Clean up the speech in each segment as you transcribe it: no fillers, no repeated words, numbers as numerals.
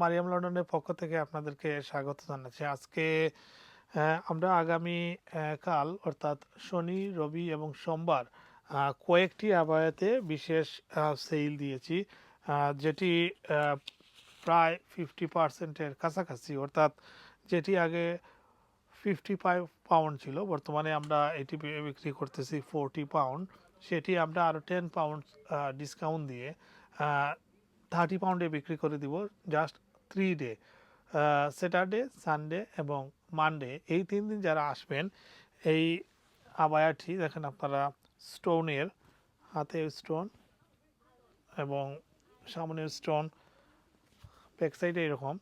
মারিয়াম লন্ডনের পক্ষ থেকে আপনাদেরকে স্বাগত জানাচ্ছি। আজকে আমরা আগামী কাল অর্থাৎ শনি, রবি এবং সোমবার কয়েকটি আবায়াতে বিশেষ সেল দিয়েছি, যেটি প্রায় 50%-এর কাছাকাছি, অর্থাৎ যেটি আগে 55 পাউন্ড ছিল, বর্তমানে আমরা এটি বিক্রি করতেছি 40 পাউন্ড। সেটি আমরা আরও 10 পাউন্ড ডিসকাউন্ট দিয়ে 30 পাউন্ডে বিক্রি করে দিব জাস্ট 3 ডে, স্যাটারডে, সানডে এবং মানডে। এই 3 দিন যারা আসবেন, এই আবায়াটি দেখেন আপনারা, স্টোনের, হাতে স্টোন এবং সামনের স্টোন, ব্যাক সাইডে এরকম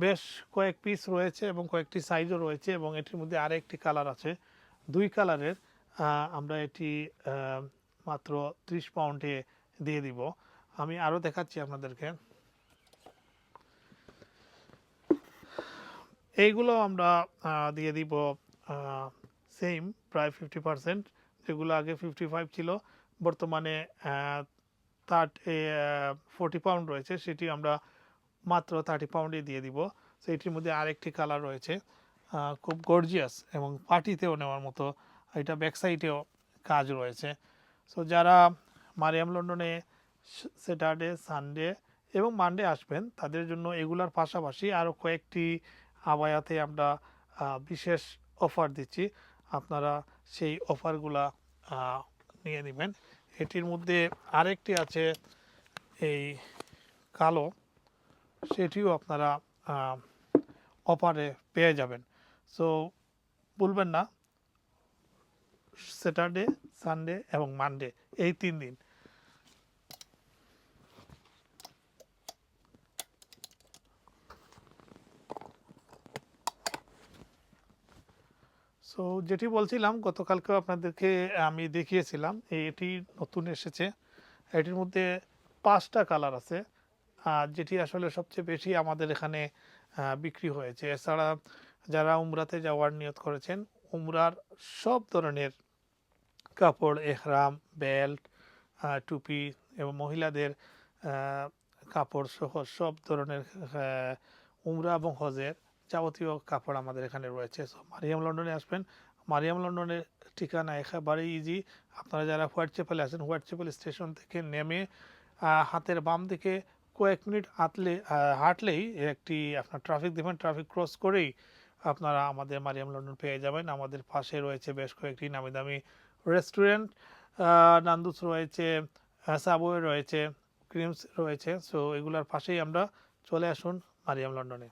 বেশ কয়েক পিস রয়েছে এবং কয়েকটি সাইজও রয়েছে, এবং এটির মধ্যে আরেকটি কালার আছে, 2 কালারের। আমরা এটি মাত্র 30 পাউন্ডে দিয়ে দিব। আমি আরও দেখাচ্ছি আপনাদেরকে। এইগুলো আমরা দিয়ে দিব সেম প্রায় 50%, যেগুলো আগে 55 ছিল, বর্তমানে 40 পাউন্ড রয়েছে, সেটি আমরা মাত্র 30 পাউন্ডে দিয়ে দিব। তো এটির মধ্যে আরেকটি কালার রয়েছে, খুব গর্জিয়াস এবং পার্টিতেও নেওয়ার মতো। এটা ব্যাক সাইডেও কাজ রয়েছে। সো যারা মারিয়াম লন্ডনে স্যাটারডে, সানডে এবং মানডে আসবেন, তাদের জন্য এগুলার পাশাপাশি আরও কয়েকটি আবায়াতে আমরা বিশেষ অফার দিচ্ছি। আপনারা সেই অফারগুলা নিয়ে নেবেন। এটির মধ্যে আরেকটি আছে এই কালো, সেটিও আপনারা অফারে পেয়ে যাবেন। সো ভুলবেন না, স্যাটারডে, সানডে এবং মানডে, এই 3 দিন। সো যেটি বলছিলাম, গতকালকেও আপনাদেরকে আমি দেখিয়েছিলাম, এটি নতুন এসেছে। এটির মধ্যে 5টা কালার আছে, যেটি আসলে সবচেয়ে বেশি আমাদের এখানে বিক্রি হয়েছে। এছাড়া যারা উমরাতে যাওয়ার নিয়ত করেছেন, উমরার সব ধরনের কাপড়, এহরাম, বেল্ট, টুপি এবং মহিলাদের কাপড় সহ সব ধরনের উমরা এবং হজের যাবতীয় কাপড় আমাদের এখানে রয়েছে। সো মারিয়াম লন্ডনে আসবেন। মারিয়াম লন্ডনের ঠিকানা একেবারে ইজি। আপনারা যারা হোয়াইট চ্যাপেলে আছেন, হোয়াইট চ্যাপেল স্টেশন থেকে নেমে হাতের বাম দিকে কয়েক মিনিট হাঁটলেই একটি আপনার ট্রাফিক দেখবেন, ট্রাফিক ক্রস করেই আপনারা আমাদের মারিয়াম লন্ডন পেয়ে যাবেন। আমাদের পাশে রয়েছে বেশ কয়েকটি নামি দামি রেস্টুরেন্ট, নান্দুস রয়েছে, সাবওয়ে রয়েছে, ক্রিমস রয়েছে। সো এগুলোর পাশেই আমরা, চলে আসুন মারিয়াম লন্ডনে।